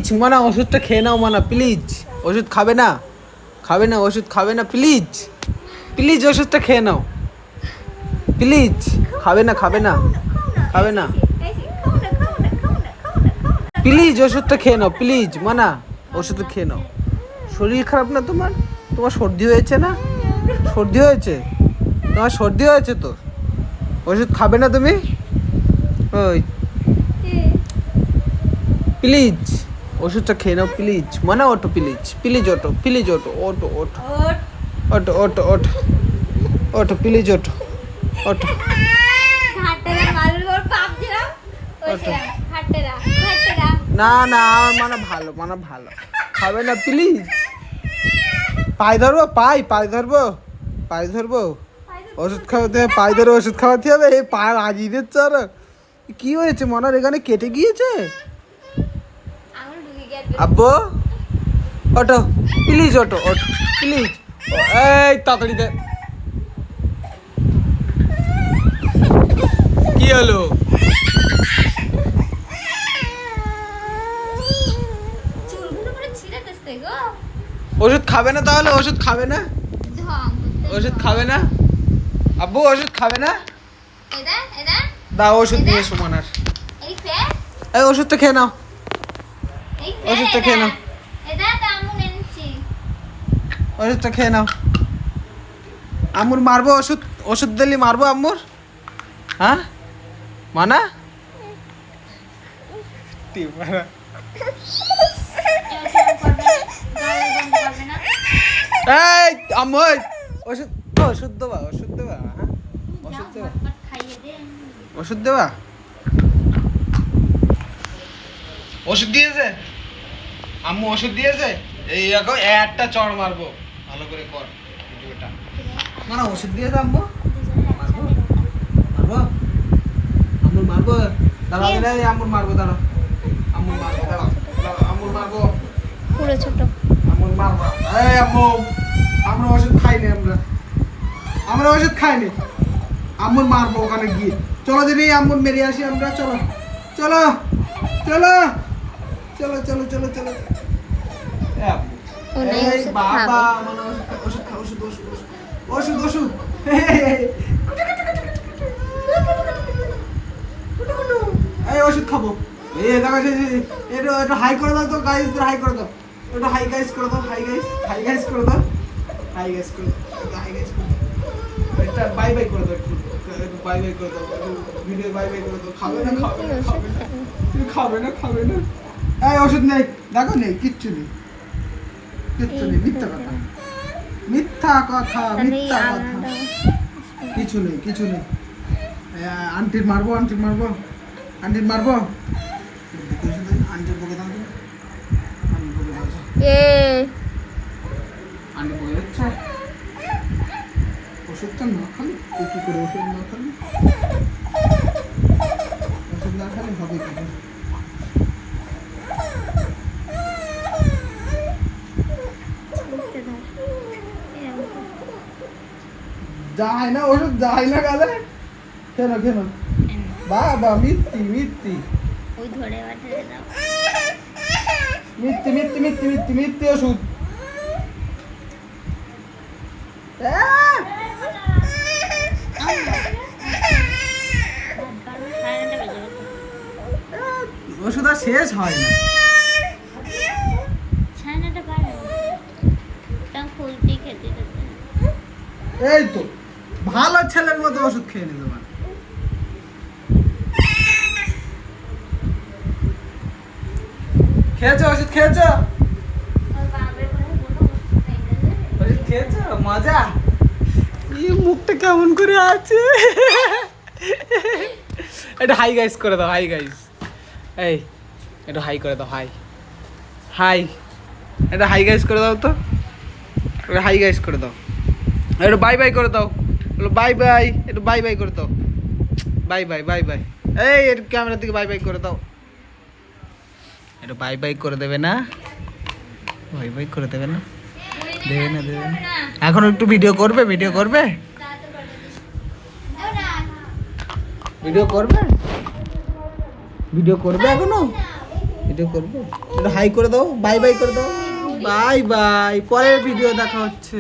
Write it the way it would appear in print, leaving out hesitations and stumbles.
Please মানা, ওষুধটা খেয়ে নাও মানা, প্লিজ। ওষুধ খাবে না, খাবে না, ওষুধ খাবে না, প্লিজ প্লিজ ওষুধটা খেয়ে নাও প্লিজ। খাবে না, খাবে না, খাবে না, প্লিজ ওষুধটা খেয়ে নাও প্লিজ মানা, ওষুধটা খেয়ে নাও। শরীর খারাপ না তোমার? তোমার সর্দি হয়েছে না? সর্দি হয়েছে তোমার? সর্দি হয়েছে তো? ওষুধ খাবে না তুমি? ওই প্লিজ ওষুধটা খেয়ে নাও প্লিজ মানা। ওঠো প্লিজ, প্লিজ ওঠো, প্লিজ ওঠো, ওঠো ওঠো ওঠো ওঠো ওঠো ওঠো প্লিজ ওঠো ওঠো। না না, আমার মানে ভালো, মানে ভালো। খাবে না প্লিজ। পায়ে ধরবো, পায়ে ধরবো, পায়ে ধরবো। ওষুধ খাওয়াতে হবে, পায়ে ধরে ওষুধ খাওয়াতে হবে। এই পা লাগিয়ে দিচ্ছে। আর কি হয়েছে মনার? এখানে কেটে গিয়েছে? আব্বু ওঠো প্লিজ, ওঠো ওঠো প্লিজ। এই তাড়াতাড়ি দে। কি হলো? ওষুধ খাবে না তাহলে? ওষুধ খাবে না? ওষুধ খাবে না? আব্বু ওষুধ খাবে না? দাও ওষুধ নিয়ে এসো মনার। এই ওষুধটা খেয়ে নাও, ওষুধটা খেয়ে নাও, ওষুধটা খেয়ে নাও। আম্মুর মারবো? ওষুধ, ওষুধ দিলি মারবো আম্মুর? হ্যাঁ মানা? এই আম্মু ওষুধ, ওষুধ দেবা, ওষুধ দেবা, হ্যাঁ ওষুধ দেবা, ওষুধ দেবা। ওষুধ দিয়েছে আম্মু? ওষুধ দিয়েছে? এই এখন একটা চড় মারবো, ভালো করে কর ভিডিওটা। না না, ওষুধ দিয়েছে আম্মু? মারবো, মারবো আম্মুর, মারবো। দাঁড়াও, আম্মুর মারবো, দাঁড়াও আম্মুর মারবো, দাঁড়াও আম্মুর মারবো, পুরো ছোট আম্মুর মারবো। এই আম্মু, আমরা ওষুধ খাইনি, আমরা ওষুধ খাইনি। আম্মুর মারবো ওখানে গিয়ে। চলো দিদি আম্মুর মেরে আসি আমরা। চলো চলো চলো চলো চলো চলো চলো। এই বাবা, মানে ওষুধ খা, ওষুধ ওষুধ ওষুধ ওষুধ। এই ওষুধ খাবো। এই দেখো, একটু হাই করে দাও তো গাইস, হাই করে দাও, একটু হাই গাইস করে দাও, হাই গাইস, হাই গাইস করে দাও, হাই গাইস করে দাও, হাই গাইস করে দাও। এটা বাই বাই করে দাও, একটু বাই বাই করে দাও, ভিডিও বাই বাই করে দাও। খাবে না, খাবে না, খাবে না, তুমি খাবে না, খাবে না। এই ওষুধ নেই, দেখো নেই, কিচ্ছু নেই, কিচ্ছু নেই, মিথ্যা কথা, মিথ্যা কথা, মিথ্যা কথা, কিছু নেই, কিছু নেই। আন্টির মারবো, আন্টির মারবো, আন্টির মারবো। আন্টির বকে দাও, আন্টির বকে দাও, আন্টি বকে যাচ্ছে। ওষুধটা না খালি কি করে? ওষুধ না খালি, ওষুধ না খালি হবে কি? যায় না ওষুধ, যায় না গালে। কেন কেন বাবা? মিথ্যি মিথ্যি, ওই ধরে দাও, মিথ্যি মিথ্যি মিথ্যি মিথ্যি মিথ্যি ওষুধ। ওষুধ আর শেষ হয় না। এই তো ভালো ছেলের মতো ওষুধ খেয়ে নিতে পারে। খেয়েছো ওষুধ? খেয়েছো ওষুধ? খেয়েছো? মজা? এই মুখটা কেমন করে আছে? এটা হাই গাইস করে দাও, হাই গাইস। এই একটু হাই করে দাও, হাই হাই, এটা হাই গাইস করে দাও তো, হাই গাইস করে দাও। একটু বাই বাই করে দাও, বাই বাই, একটু বাই বাই করে দাও, বাই বাই বাই বাই। এই একটু ক্যামেরার দিকে বাই বাই করে দাও, একটু বাই বাই করে দেবে না? বাই বাই করে দেবে না? দেবে না, দেবে না। এখন একটু ভিডিও করবে, ভিডিও করবে, ভিডিও করবে, ভিডিও করবে এখনো? ভিডিও করবে, একটু হাই করে দাও, বাই বাই করে দাও, বাই বাই, পরের ভিডিও দেখা হচ্ছে।